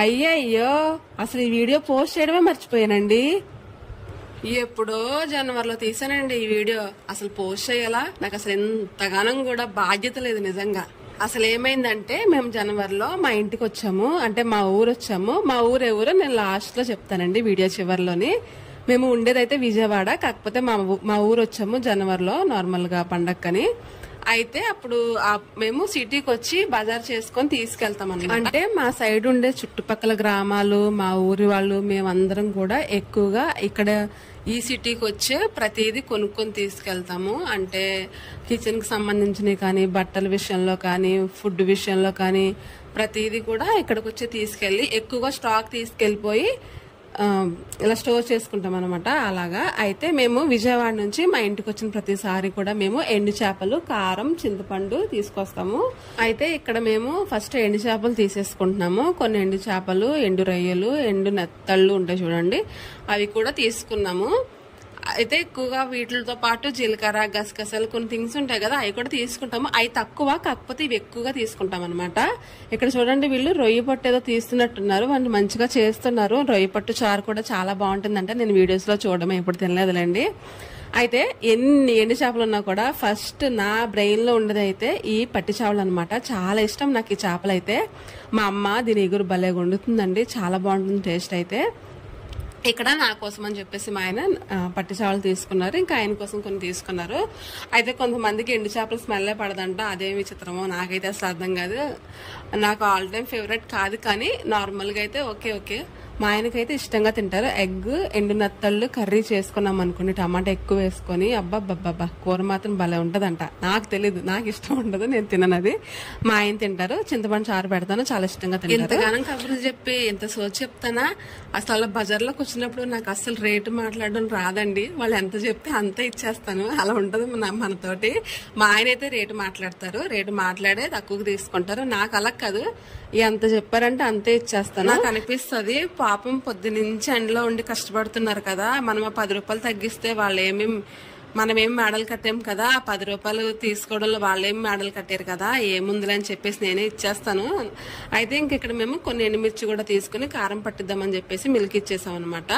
అయ్యో అసలు ఈ వీడియో పోస్ట్ చేయడమే మర్చిపోయానండి. ఎప్పుడో జనవరిలో తీసానండి ఈ వీడియో. అసలు పోస్ట్ చేయాలా? నాకు అసలు ఎంతగానం కూడా బాధ్యత లేదు నిజంగా. అసలు ఏమైందంటే మేము జనవరిలో మా ఇంటికి వచ్చాము, అంటే మా ఊరు వచ్చాము. మా ఊరు ఎవరో నేను లాస్ట్ లో చెప్తానండి వీడియో చివరిలోని. మేము ఉండేదైతే విజయవాడ, కాకపోతే మా ఊరు వచ్చాము జనవరిలో నార్మల్ గా పండక్కని. అయితే అప్పుడు మేము సిటీకి వచ్చి బజార్ చేసుకొని తీసుకెళ్తాం అన్నమాట. అంటే మా సైడ్ ఉండే చుట్టుపక్కల గ్రామాలు, మా ఊరి వాళ్ళు, మేమందరం కూడా ఎక్కువగా ఇక్కడ ఈ సిటీకి వచ్చే ప్రతిదీ కొనుక్కొని తీసుకెళ్తాము. అంటే కిచెన్ కి సంబంధించినవి కానీ, బట్టల విషయంలో కానీ, ఫుడ్ విషయంలో కానీ ప్రతిదీ కూడా ఇక్కడికి వచ్చి తీసుకెళ్లి ఎక్కువగా స్టాక్ తీసుకెళ్లిపోయి ఇలా స్టోర్ చేసుకుంటాం అనమాట. అలాగా అయితే మేము విజయవాడ నుంచి మా ఇంటికి వచ్చిన ప్రతిసారి కూడా మేము ఎండు చేపలు, కారం, చింతపండు తీసుకొస్తాము. అయితే ఇక్కడ మేము ఫస్ట్ ఎండు చేపలు తీసేసుకుంటున్నాము. కొన్ని ఎండు చేపలు, ఎండు రొయ్యలు, ఎండు నెత్తళ్ళు ఉంటాయి చూడండి, అవి కూడా తీసుకున్నాము. అయితే ఎక్కువగా వీటితో పాటు జీలకర్ర, గసగసాలు, కొన్ని థింగ్స్ ఉంటాయి కదా, అవి కూడా తీసుకుంటాము. అవి తక్కువ, కాకపోతే ఇవి ఎక్కువగా తీసుకుంటాం అనమాట. ఇక్కడ చూడండి వీళ్ళు రొయ్య పట్టు ఏదో తీస్తున్నట్టున్నారు, వాళ్ళు మంచిగా చేస్తున్నారు. రొయ్య పట్టు చారు కూడా చాలా బాగుంటుందంటే నేను వీడియోస్ లో చూడడం ఎప్పుడు తినలేదులేండి. అయితే ఎన్ని ఎండు చేపలు ఉన్నా కూడా ఫస్ట్ నా బ్రెయిన్ లో ఉండేది అయితే ఈ పట్టి చేపలు అనమాట. చాలా ఇష్టం నాకు ఈ చేపలు. అయితే మా అమ్మ దీని ఎగురు భలేగా వండుతుందండి, చాలా బాగుంటుంది టేస్ట్. అయితే ఇక్కడ నా కోసం అని చెప్పేసి మా ఆయన పట్టి చేపలు తీసుకున్నారు, ఇంకా ఆయన కోసం కొన్ని తీసుకున్నారు. అయితే కొంతమందికి ఎండు చేపలు స్మెల్లే పడదంట, అదేమి చిత్రమో నాకైతే అసలు అర్థం కాదు. నాకు ఆల్ టైమ్ ఫేవరెట్ కాదు, కానీ నార్మల్గా అయితే ఓకే. మా ఆయనకైతే ఇష్టంగా తింటారు. ఎగ్, ఎండు నత్తళ్ళు కర్రీ చేసుకున్నాం అనుకోండి, టమాటా ఎక్కువ వేసుకొని, అబ్బా కూర మాత్రం భలే ఉంటదంట. నాకు తెలీదు, నాకు ఇష్టం ఉండదు, నేను తిననది. మా ఆయన తింటారు. చింతపండు చారు పెడతాను, చాలా ఇష్టంగా తింటారు. ఎంతగానం కబుర్లు చెప్పి ఎంత సోచి చెప్తానా. అసలు బజార్లోకి వచ్చినప్పుడు నాకు అసలు రేటు మాట్లాడడం రాదండి. వాళ్ళు ఎంత చెప్తే అంత ఇచ్చేస్తాను, అలా ఉంటది మనతోటి. మా ఆయన అయితే రేటు మాట్లాడతారు, రేటు మాట్లాడే తక్కువకి తీసుకుంటారు. నాకు అలా కాదు, ఎంత చెప్పారంటే అంతే ఇచ్చేస్తాను. నాకు అనిపిస్తుంది పాపం పొద్దునుంచి ఎండలో ఉండి కష్టపడుతున్నారు కదా, మనం 10 రూపాయలు తగ్గిస్తే మనమేం మేడలు కట్టాం కదా, 10 రూపాయలు తీసుకోవడంలో వాళ్ళేం మేడలు కట్టారు కదా, ఏముందిలే అని చెప్పేసి నేనే ఇచ్చేస్తాను. అయితే ఇంక ఇక్కడ మేము కొన్ని ఎండుమిర్చి కూడా తీసుకుని కారం పట్టిద్దామని చెప్పేసి మిల్క్ ఇచ్చేసాం అనమాట.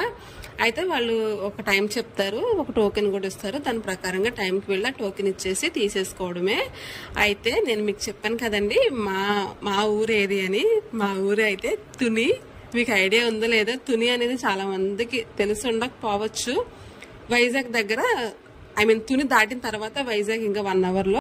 అయితే వాళ్ళు ఒక టైం చెప్తారు, ఒక టోకెన్ కూడా ఇస్తారు, దాని ప్రకారంగా టైంకి వెళ్ళి టోకెన్ ఇచ్చేసి తీసేసుకోవడమే. అయితే నేను మీకు చెప్పాను కదండి మా ఊరు ఏది అని. మా ఊరు అయితే తుని. మీకు ఐడియా ఉందో లేదో, తుని అనేది చాలా మందికి తెలిసి ఉండకపోవచ్చు. వైజాగ్ దగ్గర, తుని దాటిన తర్వాత వైజాగ్ ఇంకా 1 hour లో